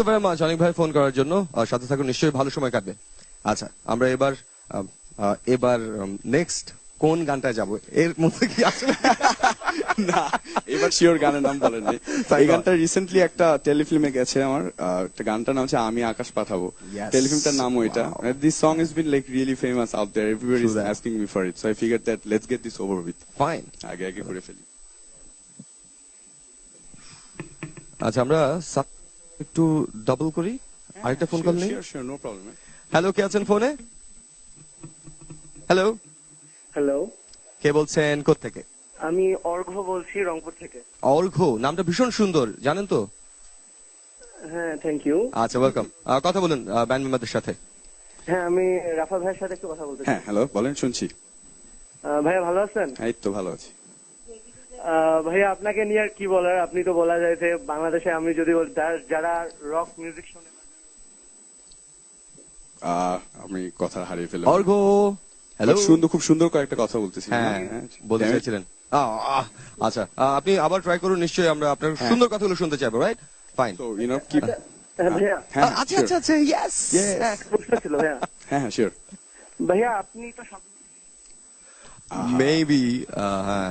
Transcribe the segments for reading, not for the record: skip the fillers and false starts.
You very much অনেক ভাই phone করার জন্য। সাথে থাকুন, নিশ্চয়ই ভালো সময় কাটবে। আচ্ছা, আমরা এবার নেক্সট কোন গানটায় যাব এর মধ্যে কি আসলে না, এবার শিওর গানের নাম বলেন নাই। এই গানটা রিসেন্টলি একটা টেলিফিল্মে গেছে আমার। একটা গানটার নাম হচ্ছে আমি আকাশ পাঠাবো। Yes. টেলিফিল্মটার নামও এটা। This song is been like really famous out there, everybody is True that. Asking me for it, so I figure that let's get this over with. Fine. আগে আগে করে ফেলি। আচ্ছা, আমরা একটু ডাবল করি। আরেকটা ফোন কল নেই? Sure sure, no problem. Hello, কে আছেন ফোনে? হ্যালো, হ্যালো, কে বলছেন, কোত্থেকে? আমি অর্ঘ্য বলছি, রংপুর থেকে। অর্ঘ্য, নামটা ভীষণ সুন্দর, জানেন তো? হ্যাঁ, থ্যাংক ইউ। আচ্ছা, ওয়েলকাম। কথা বলুন ব্যান্ড মেম্বারদের সাথে। হ্যাঁ, আমি রাফা ভাইয়ের সাথে একটু কথা বলতে চাই। হ্যাঁ, হ্যালো, বলেন, শুনছি। ভাইয়া ভালো আছেন? এই তো ভালো আছি। ভাইয়া আপনাকে নিয়ে আর কি বলার, আপনি তো বলা যায় যে বাংলাদেশে আমি যদি যারা রক মিউজিক শুনে। আমি কথা হারিয়ে ফেললাম। অর্ঘ্য, হ্যালো। খুব সুন্দর কয়েকটা কথা বলতেছি। হ্যাঁ, বলতে চাইছিলেন। আচ্ছা, আপনি আবার ট্রাই করুন, নিশ্চয়ই আমরা আপনার সুন্দর কথাগুলো শুনতে চাইবো, right? Fine. So, you know, keep... ভাইয়া আচ্ছা আচ্ছা আচ্ছা, ইয়েস। প্রশ্ন ছিল ভাইয়া। হ্যাঁ, শিওর। ভাইয়া আপনি তো মেবি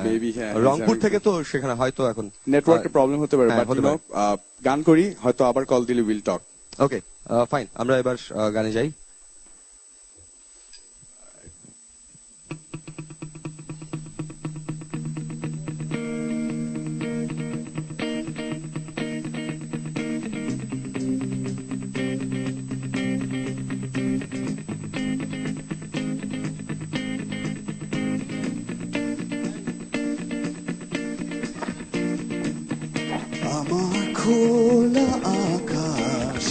Maybe, হ্যাঁ, রংপুর থেকে, তো সেখানে হয়তো এখন নেটওয়ার্কের প্রবলেম হতে পারে, হ্যাঁ, বাট হতে ইউ নো, গান করি, হয়তো আবার কল দিলে উইল টক। Okay, fine. আমরা এবার গানে যাই। আমার খোলা আকাশ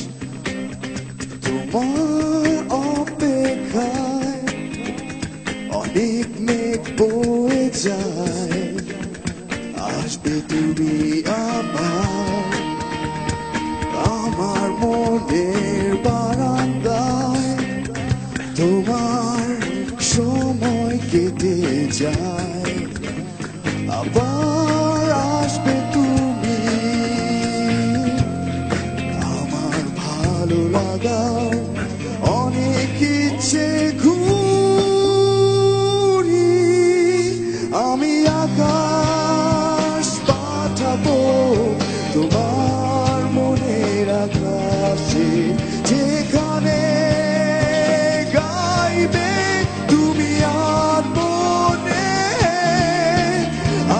তোমার অপেক্ষায়, অনেক মেঘ বয়ে যায়, আসবে তুমি আবার আমার মনের বারান্দায়, তোমার সময় কেটে যায়, আবার আসবে তুমি আমার ভালো লাগার অনেক ইচ্ছে ঘুরি, আমি আকাশ পাঠাবো তোমার মনের আকাশে, যেখানে গাইবে তুমি আর মনে,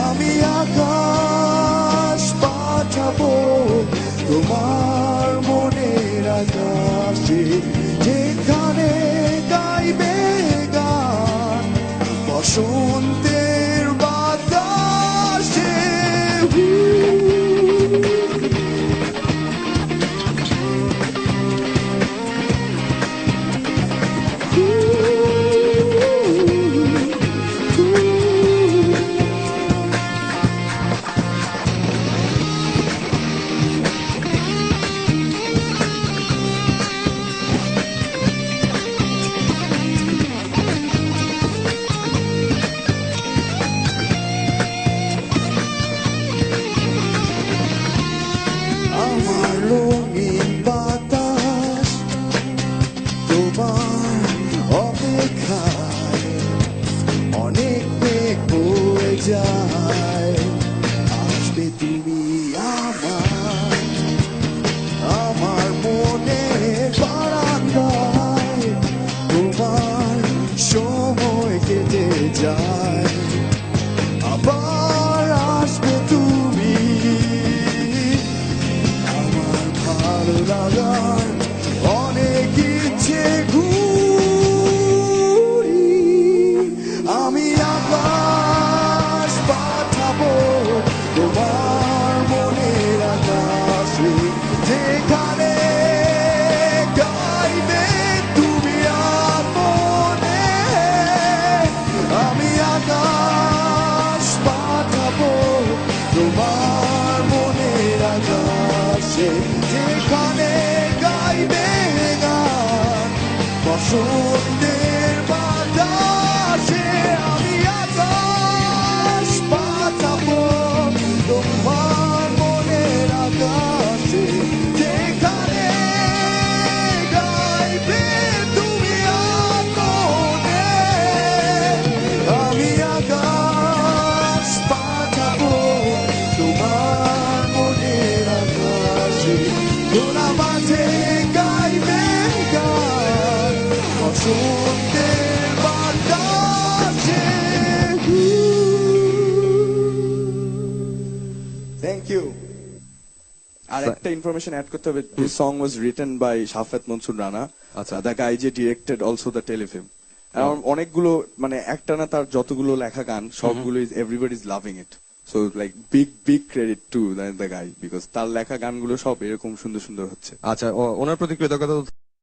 আমি আকাশ পাঠাবো তোমার মনের আকাশে, যেখানে গাইবে গান বসন্তের বাতাসে। আমার রঙিন বাতাস তোমার অপেক্ষায়, অনেক মেঘ বয়ে যায়, আসবে তুমি আমার মনের বারান্দায়, তোমার সময় কেটে যায়, আবার আসবে তুমি আমার ভালো লাগার অনেক ইচ্ছে ঘুরি, আমি আকাশ পাঠাবো তোমার মনের আকাশে, যেখানে গাইবে তুমি আর মনে, আমি আকাশ পাঠাবো তোমার মনের আকাশে, যেখানে গাইবে গান বসন্তের বাতাসে, আমি আকাশ পাঠাবো তোমার মনের আকাশে, যেখানে আর একটা ইনফরমেশন অ্যাড করতে হবে, this song was written by Shafat Mansoor Rana, আচ্ছা। দ্য গাই যে ডিরেক্টেড অলসো দ্য টেলিফিল্ম। অনেকগুলো মানে একটা না, তার যতগুলো লেখা গান সবগুলো everybody is loving it. So like big credit to the guy, because তার লেখা গানগুলো সব এরকম সুন্দর সুন্দর হচ্ছে। আচ্ছা, ওনার প্রতি কৃতজ্ঞতা